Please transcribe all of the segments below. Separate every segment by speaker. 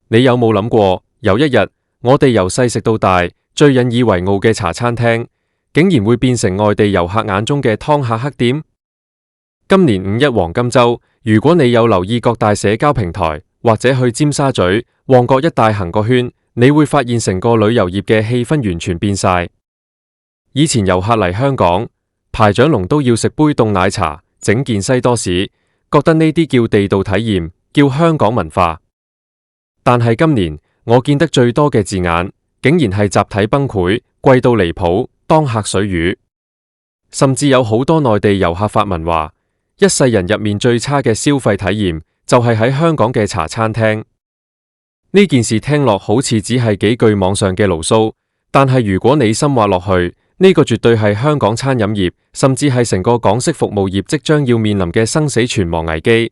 Speaker 1: 你有冇諗過，有一日我哋由細食到大，最引以為傲嘅茶餐廳，竟然會變成外地遊客眼中嘅湯客黑店？今年5·1黃金週，如果你有留意各大社交平台，或者去尖沙咀、旺角一帶行個圈，你會發現成個旅遊業嘅氣氛完全變晒。以前遊客嚟香港，排長龍都要食杯凍奶茶，整件西多士，覺得呢啲叫地道體驗，叫香港文化。但係今年我見得最多嘅字眼，竟然係集體崩潰、貴到離譜、當客水魚，甚至有好多內地遊客發文話，一世人入面最差嘅消費體驗就係喺香港嘅茶餐廳。呢件事聽落好似只係幾句網上嘅牢騷，但係如果你深挖落去，呢個絕對係香港餐飲業，甚至係成個港式服務業即將要面臨嘅生死存亡危機。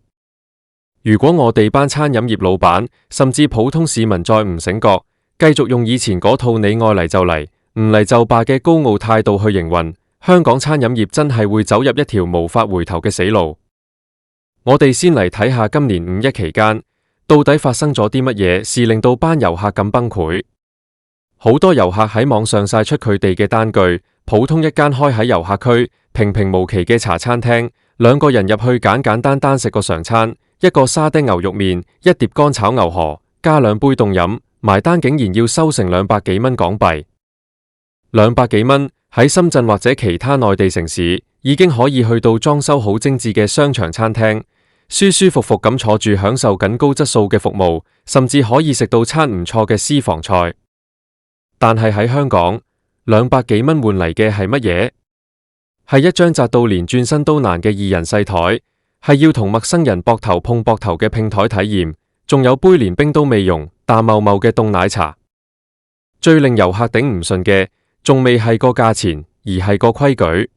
Speaker 1: 如果我哋班餐飲業老闆，甚至普通市民再唔醒覺，繼續用以前嗰套你愛嚟就嚟，唔嚟就罷嘅高傲態度去營運，香港餐飲業真係會走入一條無法回頭嘅死路。我哋先嚟睇下今年5·1期間，到底發生咗啲乜嘢事令到班遊客咁崩潰。好多遊客喺網上晒出佢哋嘅單據，普通一間開喺遊客區平平無奇嘅茶餐廳，2個人入去簡簡單單食個常餐，一個沙爹牛肉麵，一碟乾炒牛河，加2杯凍飲，埋單竟然要收成200幾蚊港幣。200幾蚊喺深圳或者其他內地城市已經可以去到裝修好精緻嘅商場餐廳，舒舒服服咁坐住享受緊高質素嘅服務，甚至可以食到餐唔錯嘅私房菜。但係喺香港，200幾蚊換嚟嘅係乜嘢？係一張窄到連轉身都難嘅2人細台，係要同陌生人膊頭碰膊頭嘅拼台體驗，仲有杯連冰都未融，淡茂茂嘅凍奶茶。最令遊客頂唔順嘅，仲未係個價錢，而係個規矩。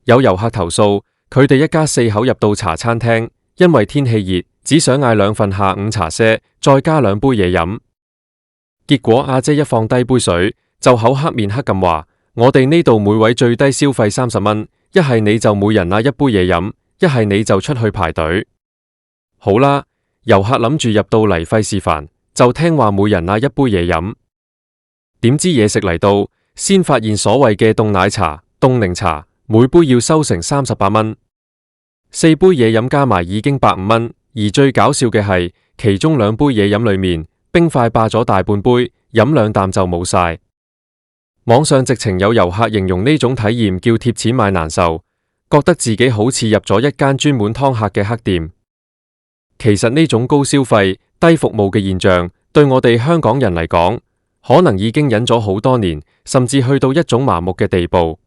Speaker 1: 有遊客投訴，佢哋一家4口入到茶餐廳，因為天氣熱，只想嗌2份下午茶些，再加2杯嘢飲。結果阿姐一放低杯水，就口黑面黑咁話：我哋呢度每位最低消費30蚊，一係你就每人嗌1杯嘢飲，一係你就出去排隊。好啦，遊客諗住入到嚟費事煩，就聽話每人嗌1杯嘢飲。點知嘢食嚟到，先發現所謂嘅凍奶茶、凍檸茶，每杯要收成38蚊，4杯嘢飲加埋已經150蚊。而最搞笑嘅係，其中2杯嘢飲裏面，冰塊霸咗大半杯，飲2啖就冇晒。網上直情有遊客形容呢種體驗叫貼錢買難受，覺得自己好似入咗一間專門湯客嘅黑店。其實呢種高消費、低服務嘅現象，對我哋香港人嚟講，可能已經忍咗好多年，甚至去到一種麻木嘅地步。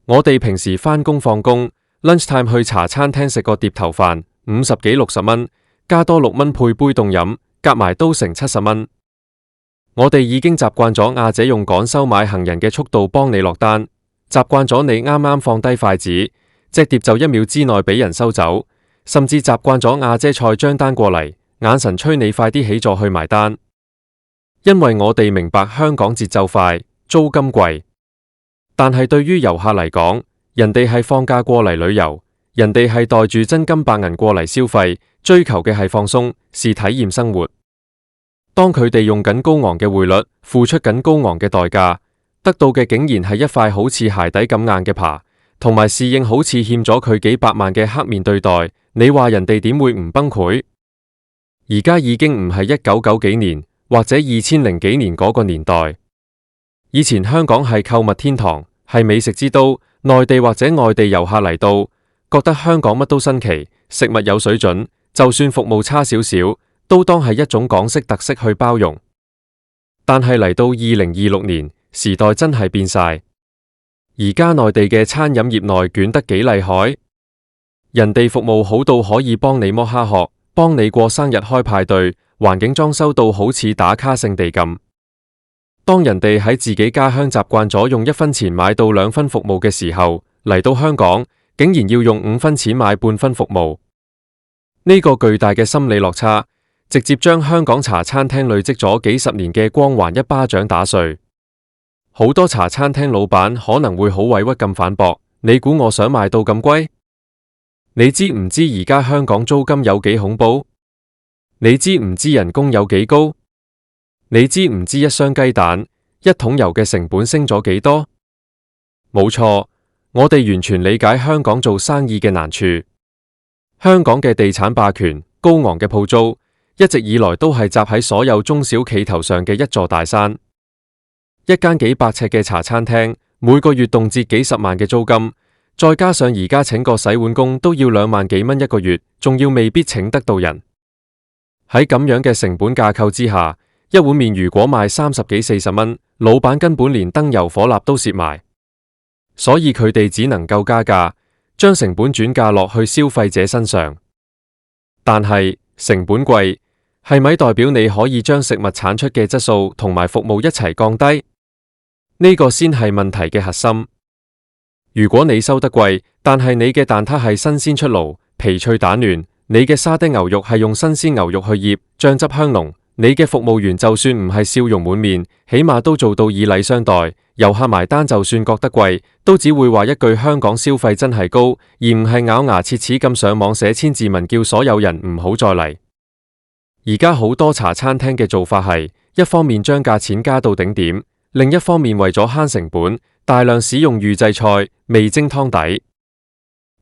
Speaker 1: 我哋平時返工放工 lunch time 去茶餐廳食個碟頭飯，50幾60蚊，加多6蚊配杯凍飲，夾埋都成70蚊。我哋已經習慣咗阿姐用趕收買行人嘅速度幫你落單，習慣咗你啱啱放低筷子，隻碟就1秒之內俾人收走，甚至習慣咗阿姐菜張單過嚟，眼神催你快啲起座去埋單。因為我哋明白香港節奏快，租金貴，但係對於遊客嚟講，人哋係放假過嚟旅遊，人哋係袋住真金白銀過嚟消費，追求嘅係放鬆，是體驗生活。當佢哋用緊高昂嘅匯率，付出緊高昂嘅代價，得到嘅竟然係一塊好似鞋底咁硬嘅扒，同埋侍應好似欠咗佢幾百萬嘅黑面對待，你話人哋點會唔崩潰？而家已經唔係1990幾年或者2000幾年嗰個年代。以前香港係購物天堂，係美食之都，內地或者外地遊客嚟到，覺得香港乜都新奇，食物有水準，就算服務差少少，都當係一種港式特色去包容。但係嚟到2026年，時代真係變晒。而家內地嘅餐飲業內捲得幾厲害，人哋服務好到可以幫你剝蝦殼，幫你過生日開派對，環境裝修到好似打卡聖地咁。當人哋喺自己家鄉習慣咗用1分錢買到2分服務嘅時候，嚟到香港竟然要用5分錢買半分服務。呢個巨大嘅心理落差，直接將香港茶餐廳累積咗幾十年嘅光環一巴掌打碎。好多茶餐廳老闆可能會好委屈咁反駁：你估我想賣到咁貴？你知唔知而家香港租金有幾恐怖？你知唔知人工有幾高？你知唔知一箱雞蛋、一桶油嘅成本升咗幾多？冇錯，我哋完全理解香港做生意嘅難處。香港嘅地產霸權、高昂嘅鋪租，一直以來都係砸喺所有中小企頭上嘅一座大山。一間幾百尺嘅茶餐廳，每個月動輒幾十萬嘅租金，再加上而家請個洗碗工都要2萬幾蚊一個月，仲要未必請得到人。喺咁樣嘅成本架構之下，一碗麵如果賣30幾40蚊，老闆根本連燈油火蠟都蝕埋，所以佢哋只能夠加價，將成本轉嫁落去消費者身上。但係成本貴，係咪代表你可以將食物產出嘅質素同埋服務一齊降低？呢個先係問題嘅核心。如果你收得貴，但係你嘅蛋撻係新鮮出爐，皮脆蛋嫩，你嘅沙爹牛肉係用新鮮牛肉去醃，醬汁香濃，你嘅服務員就算唔係笑容滿面，起碼都做到以禮相待。遊客埋單就算覺得貴，都只會話一句香港消費真係高，而唔係咬牙切齒咁上網寫千字文叫所有人唔好再嚟。而家好多茶餐廳嘅做法係，一方面將價錢加到頂點，另一方面為咗慳成本，大量使用預製菜、味精湯底。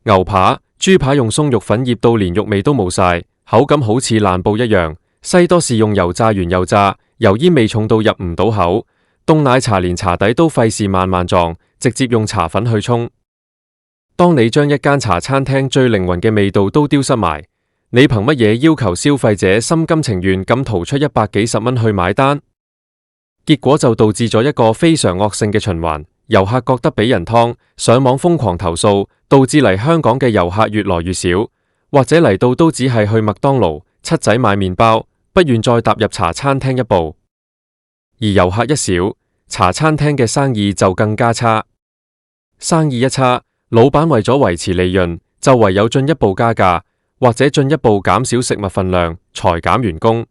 Speaker 1: 牛扒、豬扒用鬆肉粉醃到連肉味都冇晒，口感好似爛布一樣。西多士用油炸完又炸，油煙味重到入唔到口。凍奶茶連茶底都費事慢慢撞，直接用茶粉去沖。當你將一間茶餐廳最靈魂嘅味道都丟失埋，你憑乜嘢要求消費者心甘情願咁掏出100幾十蚊去買單？結果就導致咗一個非常惡性嘅循環，遊客覺得俾人劏，上網瘋狂投訴，導致嚟香港嘅遊客越來越少，或者嚟到都只係去麥當勞、七仔買麵包，不願再踏入茶餐廳一步。而遊客一少，茶餐廳嘅生意就更加差。生意一差，老闆為咗維持利潤，就唯有進一步加價，或者進一步減少食物分量，裁減員工。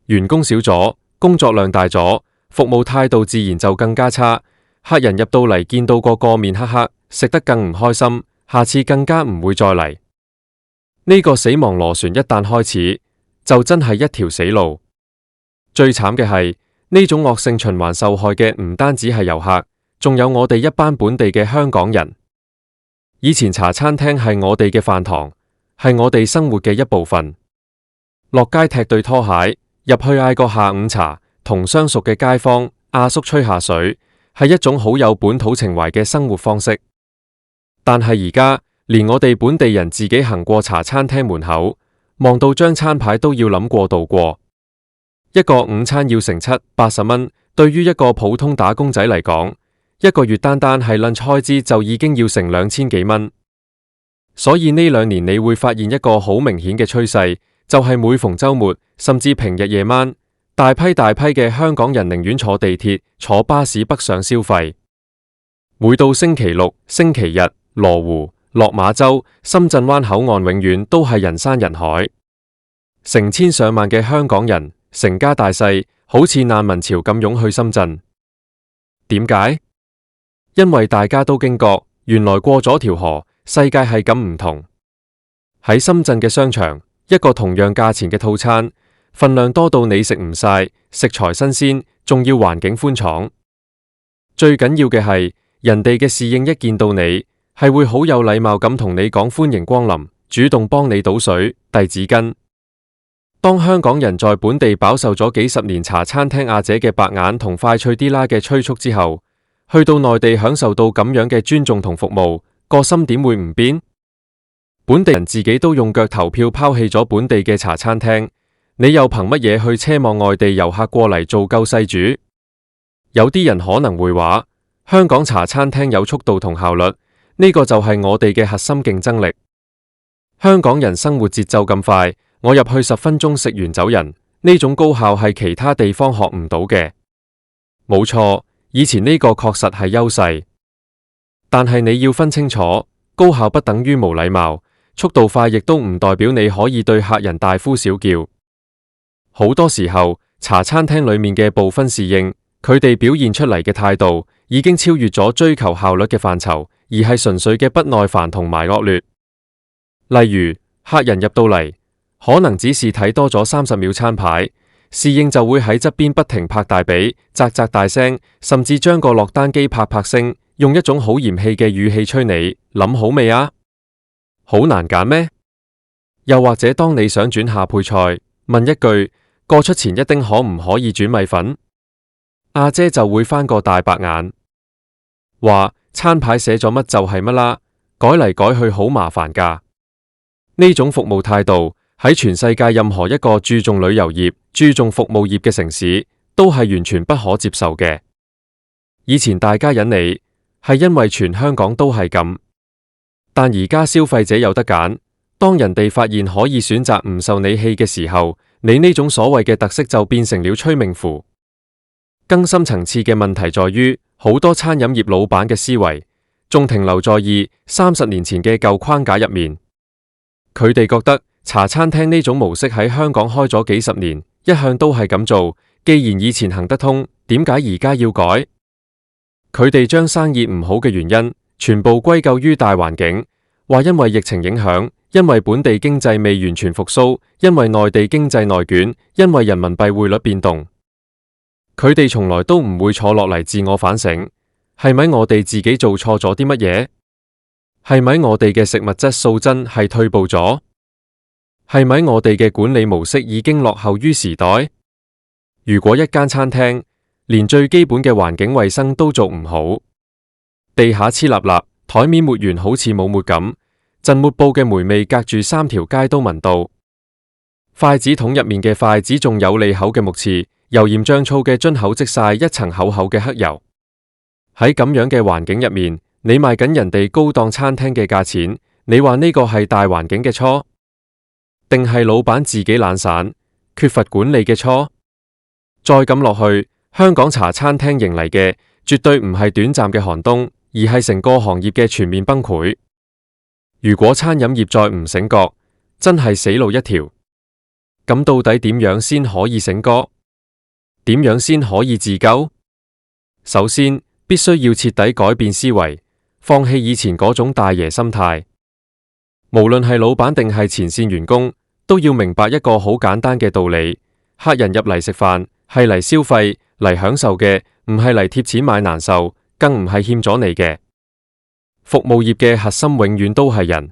Speaker 1: 員工少咗，工作量大咗，服務態度自然就更加差。客人入到嚟見到個面黑黑，食得更唔開心，下次更加唔會再嚟。呢個死亡螺旋一旦開始，就真係一條死路。最慘嘅係，呢種惡性循環受害嘅唔單止係遊客，仲有我哋一班本地嘅香港人。以前茶餐廳係我哋嘅飯堂，係我哋生活嘅一部分。落街踢對拖鞋，入去嗌個下午茶，同相熟嘅街坊阿叔吹下水，係一種好有本土情懷嘅生活方式。但係而家，連我哋本地人自己行過茶餐廳門口，望到張餐牌都要諗過度過。一個午餐要成70-80蚊，對於一個普通打工仔嚟講，一個月單單係lunch開支就已經要成2000幾蚊。所以呢2年你會發現一個好明顯嘅趨勢，就係每逢週末甚至平日夜晚，大批嘅香港人寧願坐地鐵、坐巴士北上消費。每到星期六、星期日，羅湖、落馬洲、深圳灣口岸永遠都係人山人海，成千上萬嘅香港人，成家大細，好似難民潮咁湧去深圳。點解？因為大家都驚覺，原來過咗條河，世界係咁唔同。喺深圳嘅商場，一個同樣價錢嘅套餐，份量多到你食唔晒，食材新鮮，仲要環境寬敞。最緊要嘅係，人哋嘅侍應一見到你，係會好有禮貌咁同你講歡迎光臨，主動幫你倒水、遞紙巾。當香港人在本地飽受咗幾十年茶餐廳阿姐嘅白眼同快脆啲啦嘅催促之後，去到內地享受到咁樣嘅尊重同服務，個心點會唔變？本地人自己都用腳投票拋棄咗本地嘅茶餐廳，你又憑乜嘢去奢望外地遊客過嚟做救世主？有啲人可能會話，香港茶餐廳有速度同效率，呢個就係我哋嘅核心競爭力。香港人生活節奏咁快，我入去10分鐘食完走人，呢種高效係其他地方學唔到嘅。冇錯，以前呢個確實係優勢，但係你要分清楚，高效不等於無禮貌，速度快亦都唔代表你可以對客人大呼小叫。好多時候，茶餐廳裏面嘅部分侍應，佢哋表現出嚟嘅態度，已經超越咗追求效率嘅範疇，而係純粹嘅不耐煩同埋惡劣。例如，客人入到嚟，可能只是睇多咗30秒餐牌，侍應就會喺側邊不停拍大髀、喳喳大聲，甚至將個落單機拍拍聲，用一種好嫌棄嘅語氣催你諗好未啊？好難揀咩？又或者當你想轉下配菜，問一句過出前一丁可唔可以轉米粉？阿姐就會翻個大白眼，話餐牌寫咗乜就係乜啦，改嚟改去好麻煩㗎。呢種服務態度喺全世界任何一個注重旅遊業、注重服務業嘅城市都係完全不可接受嘅。以前大家忍你係因為全香港都係咁，但而家消費者有得揀。當人哋發現可以選擇唔受你氣嘅時候，你呢種所謂嘅特色就變成了催命符。更深層次嘅問題在於，好多餐飲業老闆嘅思維仲停留在20-30年前嘅舊框架入面。佢哋覺得茶餐廳呢種模式喺香港開咗幾十年，一向都係咁做。既然以前行得通，點解而家要改？佢哋將生意唔好嘅原因全部歸咎於大環境，話因為疫情影響，因為本地經濟未完全復甦，因為內地經濟內卷，因為人民幣匯率變動。佢哋從來都唔會坐落嚟自我反省，係咪我哋自己做錯咗啲乜嘢？係咪我哋嘅食物質素真係退步咗？係咪我哋嘅管理模式已經落後於時代？如果一間餐廳連最基本嘅環境衛生都做唔好，地下黐立立，台面抹完好似冇抹咁，陣抹布嘅霉味隔住3條街都聞到，筷子筒入面嘅筷子仲有利口嘅木刺，油鹽醬醋嘅樽口積晒一層厚厚嘅黑油。喺咁樣嘅環境入面，你賣緊人哋高檔餐廳嘅價錢，你話呢個係大環境嘅錯，定係老闆自己懶散、缺乏管理嘅錯？再咁落去，香港茶餐廳迎嚟嘅絕對唔係短暫嘅寒冬，而係成個行業嘅全面崩潰。如果餐飲業再唔醒覺，真係死路一條。咁到底點樣先可以醒覺？點樣先可以自救？首先，必須要徹底改變思維，放棄以前嗰種大爺心態。無論係老闆定係前線員工，都要明白一個好簡單嘅道理：客人入嚟食飯係嚟消費、嚟享受嘅，唔係嚟貼錢買難受，更唔係欠咗你嘅。服務業嘅核心永遠都係人，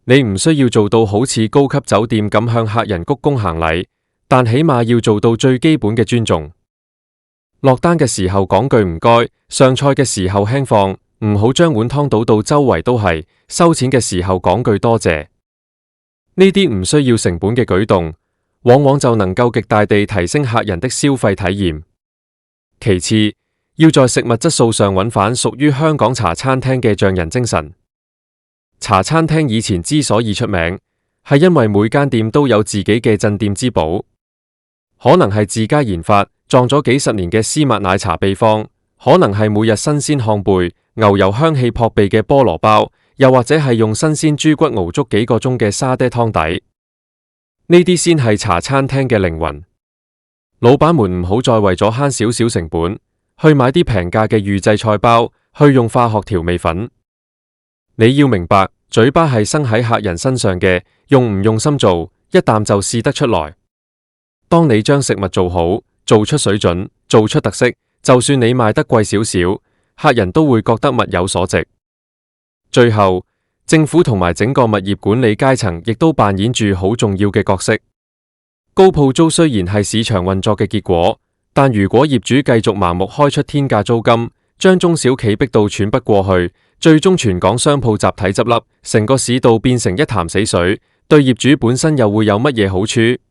Speaker 1: 你唔需要做到好似高級酒店咁向客人鞠躬行禮，但起碼要做到最基本嘅尊重。落單嘅時候講句唔該，上菜嘅時候輕放，唔好將碗湯倒到周圍都係，收錢嘅時候講句多謝。呢啲唔需要成本嘅舉動，往往就能夠極大地提升客人的消費體驗。其次，要在食物質素上揾返屬於香港茶餐廳嘅匠人精神。茶餐廳以前之所以出名，係因為每間店都有自己嘅鎮店之寶，可能係自家研發撞咗幾十年嘅絲襪奶茶秘方，可能係每日新鮮烘焙、牛油香氣撲鼻嘅菠蘿包，又或者係用新鮮豬骨熬足幾個鐘嘅沙爹湯底。呢啲先係茶餐廳嘅靈魂。老闆們唔好再為咗慳少少成本，去買啲平價嘅預製菜包，去用化學調味粉。你要明白，嘴巴係生喺客人身上嘅，用唔用心做，一啖就試得出來。當你將食物做好，做出水準，做出特色，就算你賣得貴少少，客人都會覺得物有所值。最後，政府同埋整個物業管理階層亦都扮演住好重要嘅角色。高鋪租雖然係市場運作嘅結果，但如果業主繼續盲目開出天價租金，將中小企逼到喘不過去，最終全港商鋪集體執笠，成個市道變成一潭死水，對業主本身又會有乜嘢好處？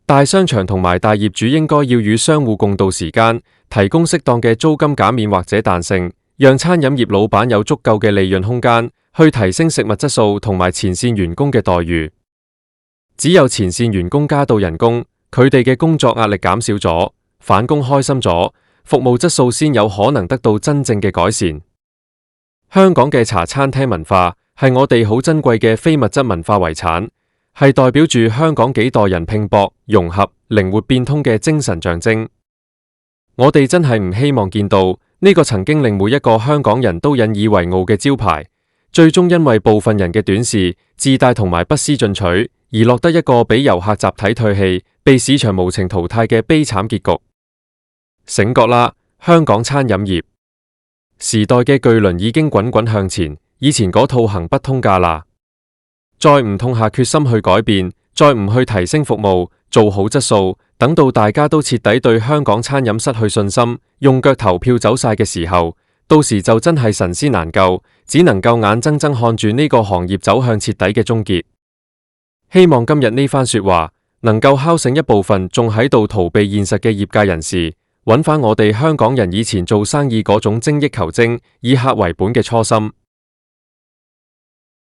Speaker 1: 大商場同埋大業主應該要與商戶共度時間，提供適當嘅租金減免或者彈性，讓餐飲業老闆有足夠嘅利潤空間，去提升食物質素同埋前線員工嘅待遇。只有前線員工加到人工，佢哋嘅工作壓力減少咗，返工開心咗，服務質素先有可能得到真正嘅改善。香港嘅茶餐廳文化係我哋好珍貴嘅非物質文化遺產，係代表住香港幾代人拼搏、融合、靈活變通嘅精神象徵。我哋真係唔希望見到呢個曾經令每一個香港人都引以為傲嘅招牌，最終因為部分人嘅短視、自大同埋不思進取，而落得一個俾遊客集體唾棄、被市場無情淘汰嘅悲慘結局。醒覺啦，香港餐飲業！時代嘅巨輪已經滾滾向前，以前嗰套行不通㗎啦。再唔痛下決心去改變，再唔去提升服務，做好質素，等到大家都徹底對香港餐飲失去信心，用腳投票走晒嘅時候，到時就真係神仙難救，只能夠眼睜睜看住呢個行業走向徹底嘅終結。希望今日呢番說話能夠敲醒一部分仲喺度逃避現實嘅業界人士，揾返我哋香港人以前做生意嗰種精益求精、以客為本嘅初心。